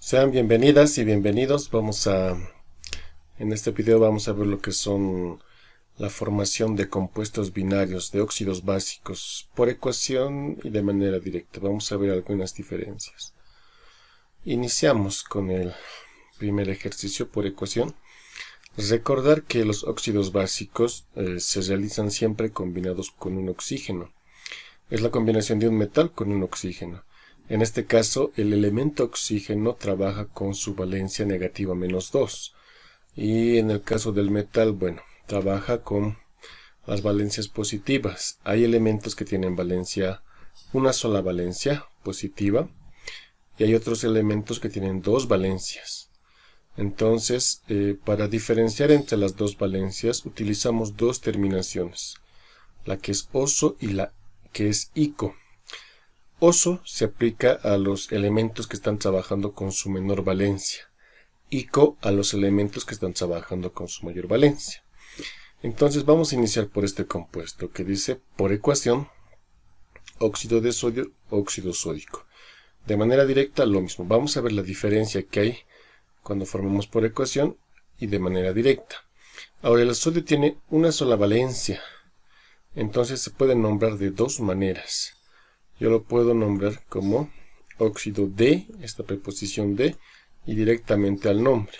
Sean bienvenidas y bienvenidos. En este video vamos a ver lo que son la formación de compuestos binarios de óxidos básicos por ecuación y de manera directa. Vamos a ver algunas diferencias. Iniciamos con el primer ejercicio por ecuación. Recordar que los óxidos básicos se realizan siempre combinados con un oxígeno. Es la combinación de un metal con un oxígeno. En este caso, el elemento oxígeno trabaja con su valencia negativa -2. Y en el caso del metal, bueno, trabaja con las valencias positivas. Hay elementos que tienen una sola valencia positiva, y hay otros elementos que tienen dos valencias. Entonces, para diferenciar entre las dos valencias, utilizamos dos terminaciones, la que es oso y la que es ico. Oso se aplica a los elementos que están trabajando con su menor valencia. Ico a los elementos que están trabajando con su mayor valencia. Entonces vamos a iniciar por este compuesto que dice, por ecuación, óxido de sodio, óxido sódico. De manera directa lo mismo. Vamos a ver la diferencia que hay cuando formamos por ecuación y de manera directa. Ahora el sodio tiene una sola valencia. Entonces se puede nombrar de dos maneras. Yo lo puedo nombrar como óxido de, esta preposición de, y directamente al nombre.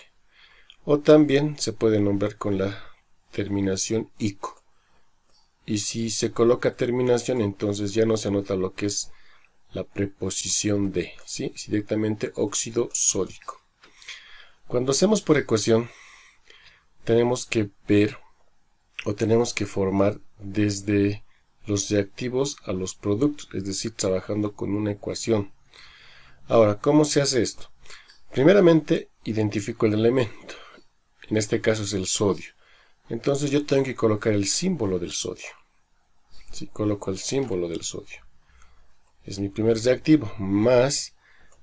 O también se puede nombrar con la terminación ico. Y si se coloca terminación, entonces ya no se anota lo que es la preposición de, ¿sí? Es directamente óxido sódico. Cuando hacemos por ecuación, tenemos que ver o tenemos que formar desde los reactivos a los productos, es decir, trabajando con una ecuación. Ahora, ¿cómo se hace esto? Primeramente, identifico el elemento. En este caso es el sodio. Entonces yo tengo que colocar el símbolo del sodio. ¿Sí? Coloco el símbolo del sodio. Es mi primer reactivo, más,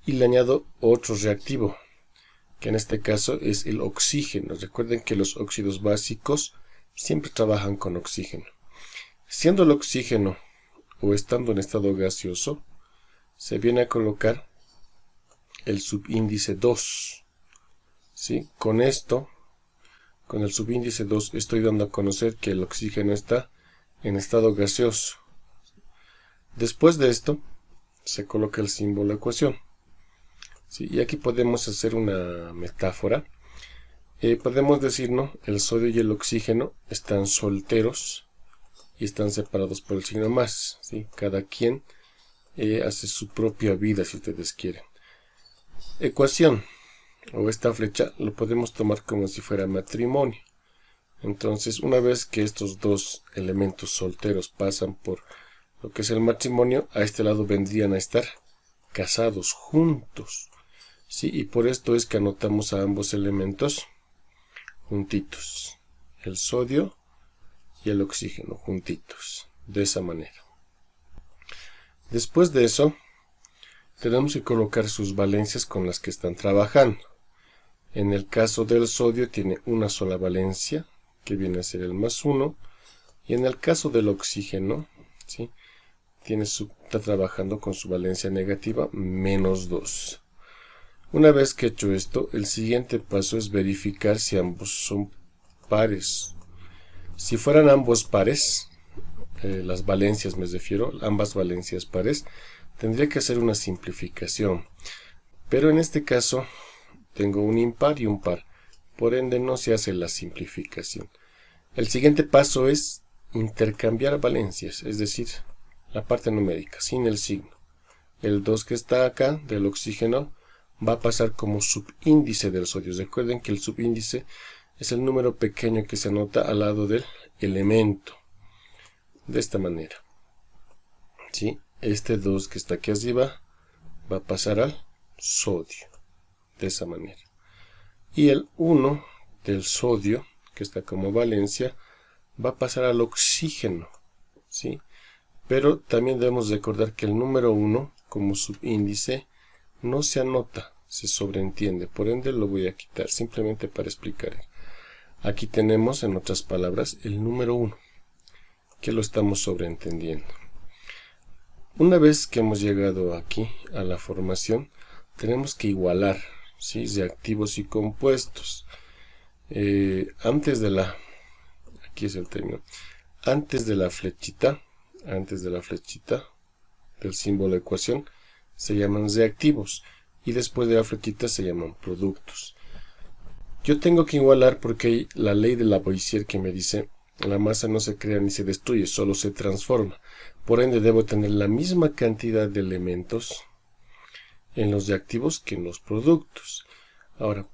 y le añado otro reactivo, que en este caso es el oxígeno. Recuerden que los óxidos básicos siempre trabajan con oxígeno. Siendo el oxígeno o estando en estado gaseoso, se viene a colocar el subíndice 2. ¿Sí? Con esto, con el subíndice 2, estoy dando a conocer que el oxígeno está en estado gaseoso. Después de esto, se coloca el símbolo ecuación. ¿Sí? Y aquí podemos hacer una metáfora. Podemos decir, ¿no? El sodio y el oxígeno están solteros y están separados por el signo más, ¿sí? Cada quien hace su propia vida, si ustedes quieren. Ecuación, o esta flecha, lo podemos tomar como si fuera matrimonio. Entonces, una vez que estos dos elementos solteros pasan por lo que es el matrimonio, a este lado vendrían a estar casados juntos, ¿sí? Y por esto es que anotamos a ambos elementos juntitos. El sodio y el oxígeno juntitos, de esa manera. Después de eso, tenemos que colocar sus valencias con las que están trabajando. En el caso del sodio tiene una sola valencia, que viene a ser el +1, y en el caso del oxígeno, ¿sí? Está trabajando con su valencia negativa -2. Una vez que he hecho esto, el siguiente paso es verificar si ambos son pares. Si fueran ambos pares, las valencias me refiero, ambas valencias pares, tendría que hacer una simplificación. Pero en este caso tengo un impar y un par, por ende no se hace la simplificación. El siguiente paso es intercambiar valencias, es decir, la parte numérica, sin el signo. El 2 que está acá, del oxígeno, va a pasar como subíndice del sodio. Recuerden que el subíndice es el número pequeño que se anota al lado del elemento. De esta manera. ¿Sí? Este 2 que está aquí arriba va a pasar al sodio. De esa manera. Y el 1 del sodio, que está como valencia, va a pasar al oxígeno. ¿Sí? Pero también debemos recordar que el número 1 como subíndice no se anota, se sobreentiende. Por ende lo voy a quitar simplemente para explicar. Aquí tenemos, en otras palabras, el número 1, que lo estamos sobreentendiendo. Una vez que hemos llegado aquí a la formación, tenemos que igualar, ¿sí? Reactivos y compuestos. Aquí es el término, antes de la flechita del símbolo de ecuación se llaman reactivos y después de la flechita se llaman productos. Yo tengo que igualar porque hay la ley de Lavoisier que me dice la masa no se crea ni se destruye, solo se transforma. Por ende debo tener la misma cantidad de elementos en los reactivos que en los productos. Ahora,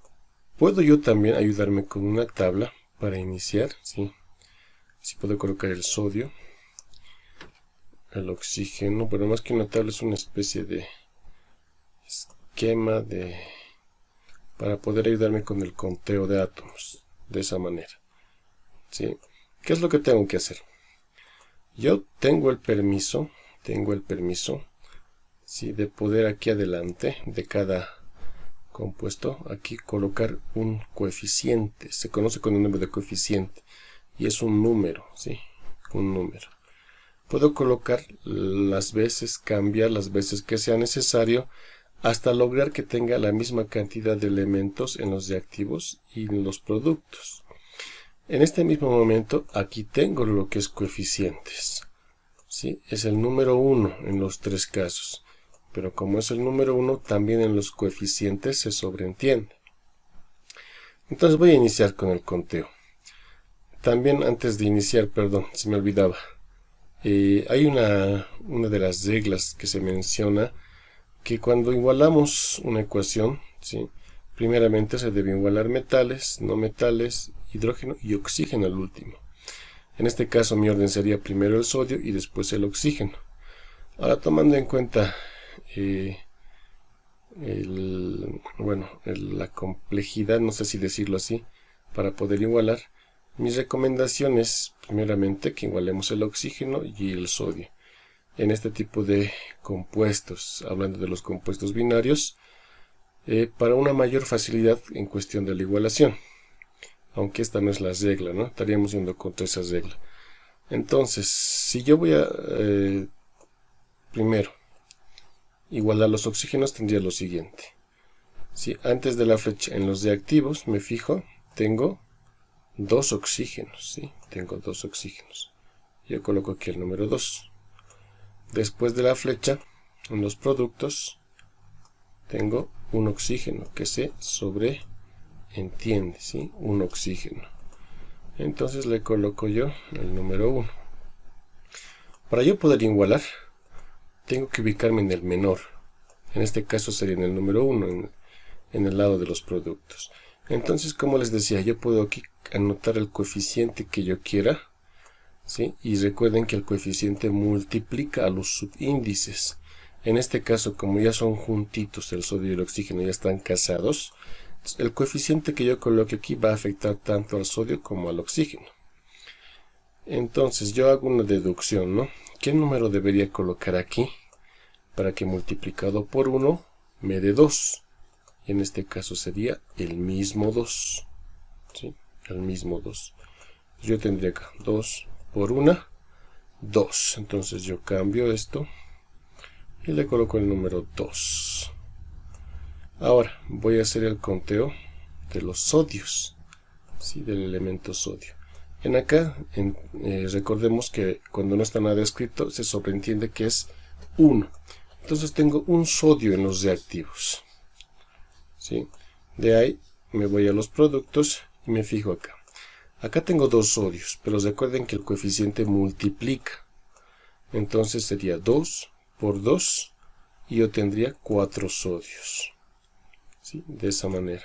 puedo yo también ayudarme con una tabla para iniciar, ¿sí? Si puedo colocar el sodio, el oxígeno, pero más que una tabla es una especie de esquema para poder ayudarme con el conteo de átomos, de esa manera, ¿sí? ¿Qué es lo que tengo que hacer? Yo tengo el permiso, ¿sí? De poder aquí adelante de cada compuesto, aquí colocar un coeficiente, se conoce con el nombre de coeficiente, y es un número, ¿sí? Un número. Puedo colocar las veces, cambiar las veces que sea necesario, hasta lograr que tenga la misma cantidad de elementos en los reactivos y en los productos. En este mismo momento, aquí tengo lo que es coeficientes, ¿sí? Es el número 1 en los tres casos. Pero como es el número 1, también en los coeficientes se sobreentiende. Entonces voy a iniciar con el conteo. También antes de iniciar, perdón, se me olvidaba. Hay una de las reglas que se menciona que cuando igualamos una ecuación, ¿sí? Primeramente se debe igualar metales, no metales, hidrógeno y oxígeno al último. En este caso mi orden sería primero el sodio y después el oxígeno. Ahora tomando en cuenta la complejidad, no sé si decirlo así, para poder igualar, mi recomendación es primeramente que igualemos el oxígeno y el sodio. En este tipo de compuestos, hablando de los compuestos binarios, para una mayor facilidad en cuestión de la igualación. Aunque esta no es la regla, ¿no? Estaríamos yendo contra esa regla. Entonces, si yo voy a primero igualar los oxígenos, tendría lo siguiente. Si antes de la flecha en los reactivos me fijo, tengo 2 oxígenos, ¿sí? Tengo 2 oxígenos. Yo coloco aquí el número 2. Después de la flecha, en los productos, tengo un oxígeno que se sobreentiende, ¿sí? Un oxígeno. Entonces le coloco yo el número 1. Para yo poder igualar, tengo que ubicarme en el menor. En este caso sería en el número 1, en el lado de los productos. Entonces, como les decía, yo puedo aquí anotar el coeficiente que yo quiera, ¿sí? Y recuerden que el coeficiente multiplica a los subíndices. En este caso, como ya son juntitos, el sodio y el oxígeno ya están casados, el coeficiente que yo coloque aquí va a afectar tanto al sodio como al oxígeno. Entonces, yo hago una deducción, ¿no? ¿Qué número debería colocar aquí para que multiplicado por 1 me dé 2? Y en este caso sería el mismo 2, ¿sí? El mismo 2. Yo tendría acá 2 por 1, 2. Entonces yo cambio esto y le coloco el número 2. Ahora voy a hacer el conteo de los sodios, ¿sí? Del elemento sodio. En acá, recordemos que cuando no está nada escrito, se sobreentiende que es 1. Entonces tengo un sodio en los reactivos, ¿sí? De ahí me voy a los productos y me fijo acá. Acá tengo 2 sodios, pero recuerden que el coeficiente multiplica. Entonces sería 2 por 2 y yo tendría 4 sodios, ¿sí? De esa manera.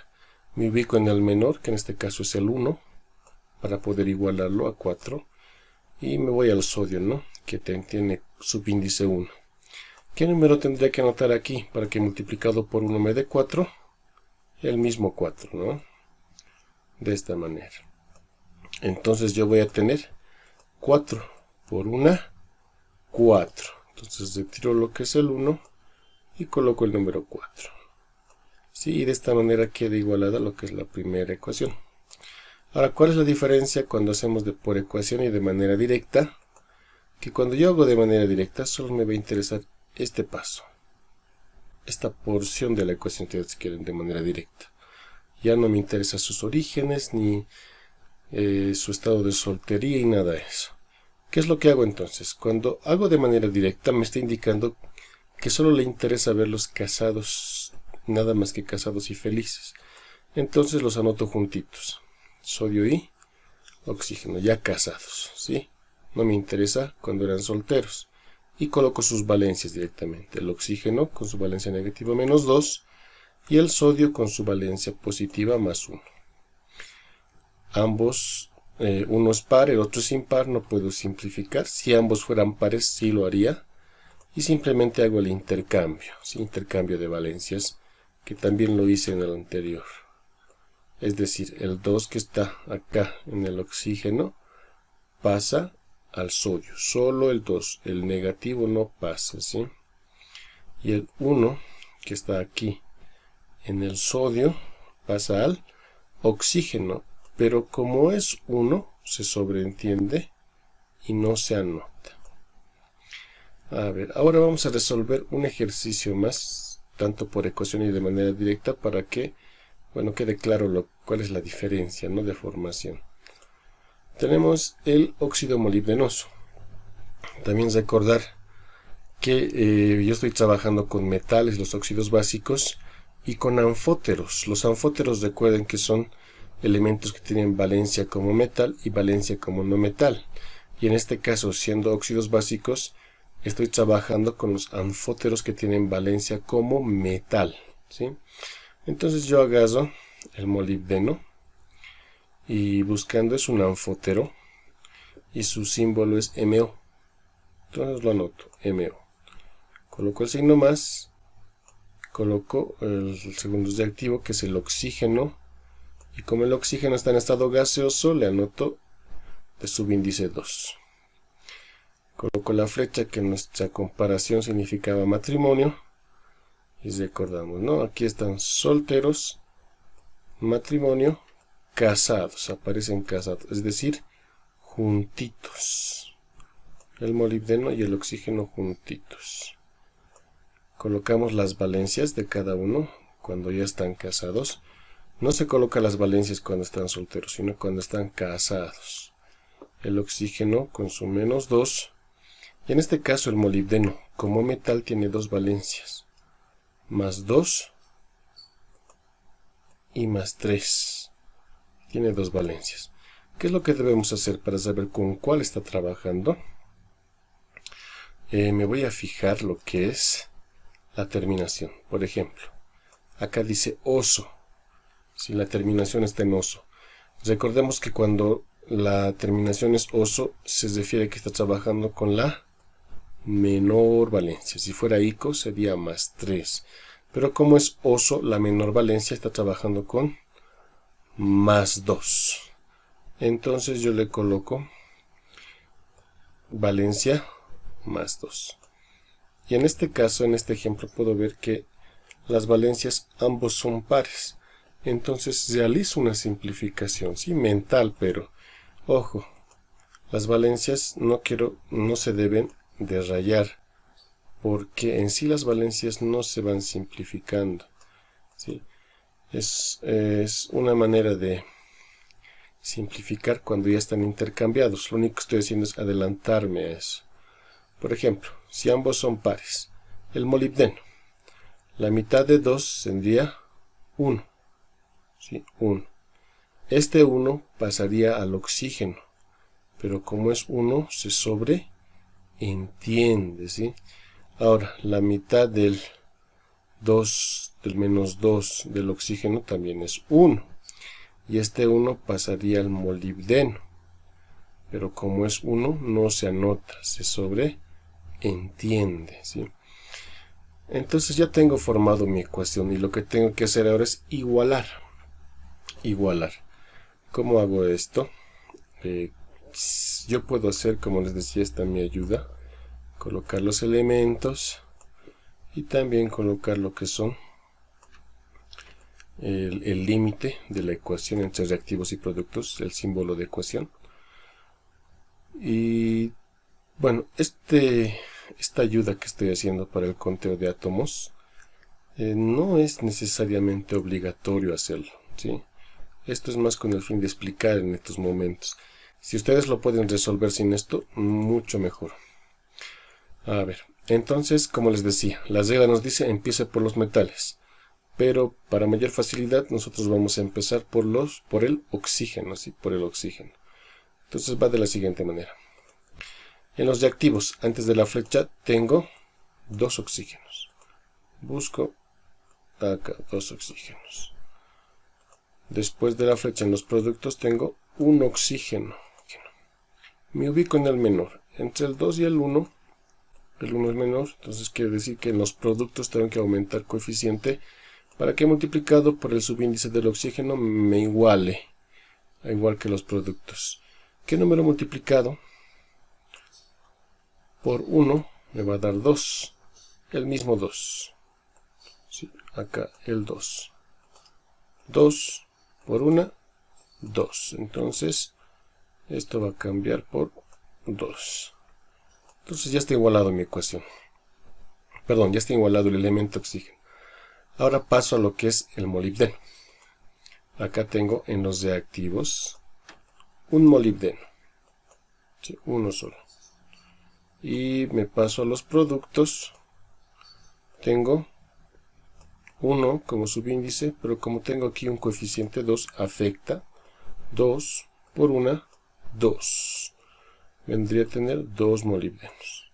Me ubico en el menor, que en este caso es el 1, para poder igualarlo a 4. Y me voy al sodio, ¿no? Que tiene subíndice 1. ¿Qué número tendría que anotar aquí para que multiplicado por 1 me dé 4? El mismo 4, ¿no? De esta manera. Entonces yo voy a tener 4 por 1, 4. Entonces retiro lo que es el 1 y coloco el número 4. Sí, y de esta manera queda igualada lo que es la primera ecuación. Ahora, ¿cuál es la diferencia cuando hacemos por ecuación y de manera directa? Que cuando yo hago de manera directa solo me va a interesar este paso. esta porción de la ecuación si ustedes quieren de manera directa. Ya no me interesa sus orígenes ni su estado de soltería y nada de eso. ¿Qué es lo que hago entonces? Cuando hago de manera directa me está indicando que solo le interesa verlos casados, nada más que casados y felices. Entonces los anoto juntitos. Sodio y oxígeno, ya casados, ¿sí? No me interesa cuando eran solteros. Y coloco sus valencias directamente. El oxígeno con su valencia negativa menos 2 y el sodio con su valencia positiva más 1. Ambos, uno es par, el otro es impar, no puedo simplificar. Si ambos fueran pares, sí lo haría. Y simplemente hago el intercambio, ¿sí? Intercambio de valencias, que también lo hice en el anterior. Es decir, el 2 que está acá en el oxígeno pasa al sodio. Solo el 2, el negativo no pasa, ¿sí? Y el 1 que está aquí en el sodio pasa al oxígeno. Pero como es 1, se sobreentiende y no se anota. A ver, ahora vamos a resolver un ejercicio más, tanto por ecuación y de manera directa, para que, bueno, quede claro cuál es la diferencia, ¿no?, de formación. Tenemos el óxido molibdenoso. También recordar que yo estoy trabajando con metales, los óxidos básicos, y con anfóteros. Los anfóteros, recuerden que son elementos que tienen valencia como metal y valencia como no metal. Y en este caso, siendo óxidos básicos, estoy trabajando con los anfóteros que tienen valencia como metal, ¿sí? Entonces yo agarro el molibdeno y buscando es un anfótero y su símbolo es MO. Entonces lo anoto, MO. Coloco el signo más, coloco el segundo reactivo que es el oxígeno, y como el oxígeno está en estado gaseoso, le anoto de subíndice 2. Coloco la flecha que en nuestra comparación significaba matrimonio. Y recordamos, ¿no? Aquí están solteros, matrimonio, casados. Aparecen casados, es decir, juntitos. El molibdeno y el oxígeno juntitos. Colocamos las valencias de cada uno cuando ya están casados. No se coloca las valencias cuando están solteros, sino cuando están casados. El oxígeno con su menos 2. Y en este caso el molibdeno, como metal, tiene dos valencias. Más 2 y más 3. Tiene dos valencias. ¿Qué es lo que debemos hacer para saber con cuál está trabajando? Me voy a fijar lo que es la terminación. Por ejemplo, acá dice oso. Si la terminación está en oso. Recordemos que cuando la terminación es oso, se refiere que está trabajando con la menor valencia. Si fuera ico sería más 3. Pero como es oso, la menor valencia está trabajando con más 2. Entonces yo le coloco valencia más 2. Y en este caso, en este ejemplo, puedo ver que las valencias ambos son pares. Entonces realizo una simplificación, sí, mental, pero ojo, las valencias no se deben de rayar, porque en sí las valencias no se van simplificando, ¿sí? Es una manera de simplificar cuando ya están intercambiados. Lo único que estoy haciendo es adelantarme a eso. Por ejemplo, si ambos son pares, el molibdeno, la mitad de 2 tendría 1, ¿sí? 1. Este 1 pasaría al oxígeno, pero como es 1, se sobreentiende, ¿sí? Ahora, la mitad del menos 2 del oxígeno también es 1. Y este 1 pasaría al molibdeno. Pero como es 1, no se anota, se sobreentiende, ¿sí? Entonces ya tengo formado mi ecuación y lo que tengo que hacer ahora es igualar. Igualar. ¿Cómo hago esto? Yo puedo hacer, como les decía, esta mi ayuda. Colocar los elementos y también colocar lo que son el límite de la ecuación entre reactivos y productos, el símbolo de ecuación. Y bueno, esta ayuda que estoy haciendo para el conteo de átomos no es necesariamente obligatorio hacerlo, ¿sí? Esto es más con el fin de explicar en estos momentos. Si ustedes lo pueden resolver sin esto, mucho mejor. A ver, entonces, como les decía, la regla nos dice empiece por los metales. Pero para mayor facilidad nosotros vamos a empezar por el oxígeno, ¿sí? Por el oxígeno. Entonces va de la siguiente manera. En los reactivos, antes de la flecha, tengo 2 oxígenos. Busco acá 2 oxígenos. Después de la flecha en los productos tengo 1 oxígeno. Me ubico en el menor. Entre el 2 y el 1 es menor. Entonces quiere decir que en los productos tengo que aumentar coeficiente para que multiplicado por el subíndice del oxígeno me iguale. Igual que los productos. ¿Qué número multiplicado por 1 me va a dar 2? El mismo 2. Sí, acá el 2. 2 por 1, 2. Entonces, esto va a cambiar por 2. Entonces ya está igualado mi ecuación. Perdón, ya está igualado el elemento oxígeno. Ahora paso a lo que es el molibdeno. Acá tengo en los reactivos un molibdeno. Sí, uno solo. Y me paso a los productos. Tengo 1 como subíndice, pero como tengo aquí un coeficiente 2, afecta 2 por 1, 2. Vendría a tener 2 molibdenos.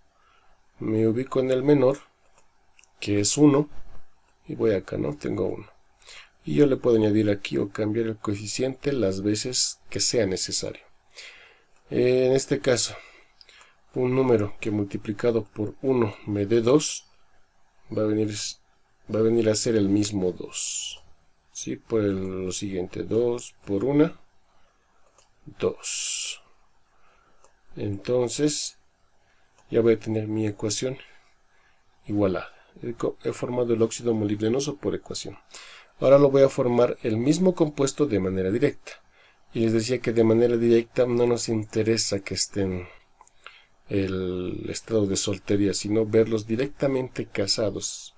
Me ubico en el menor, que es 1, y voy acá, ¿no? Tengo 1. Y yo le puedo añadir aquí o cambiar el coeficiente las veces que sea necesario. En este caso, un número que multiplicado por 1 me dé 2, va a venir a ser el mismo 2. ¿Sí? Por lo siguiente, 2 por 1, 2. Entonces, ya voy a tener mi ecuación igualada. He formado el óxido molibdenoso por ecuación. Ahora lo voy a formar el mismo compuesto de manera directa. Y les decía que de manera directa no nos interesa que estén el estado de soltería, sino verlos directamente casados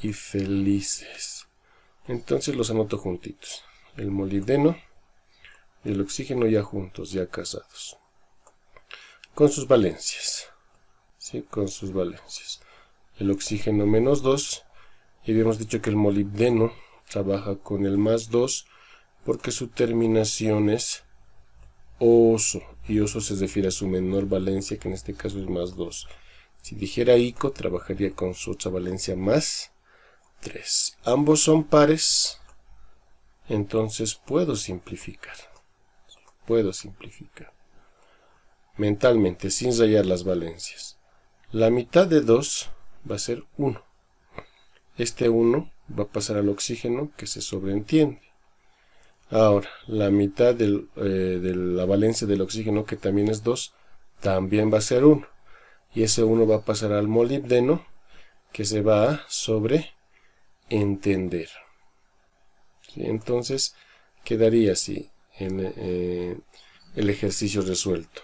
y felices. Entonces los anoto juntitos. El molibdeno y el oxígeno ya juntos, ya casados. Con sus valencias. ¿Sí? Con sus valencias. El oxígeno menos 2. Y habíamos dicho que el molibdeno trabaja con el más 2 porque su terminación es oso. Y oso se refiere a su menor valencia, que en este caso es más 2. Si dijera ico, trabajaría con su otra valencia más 3. Ambos son pares. Entonces puedo simplificar. Mentalmente, sin rayar las valencias. La mitad de 2 va a ser 1. Este 1 va a pasar al oxígeno, que se sobreentiende. Ahora, la mitad de la valencia del oxígeno, que también es 2, también va a ser 1. Y ese 1 va a pasar al molibdeno, que se va a sobreentender. ¿Sí? Entonces, quedaría así el ejercicio resuelto.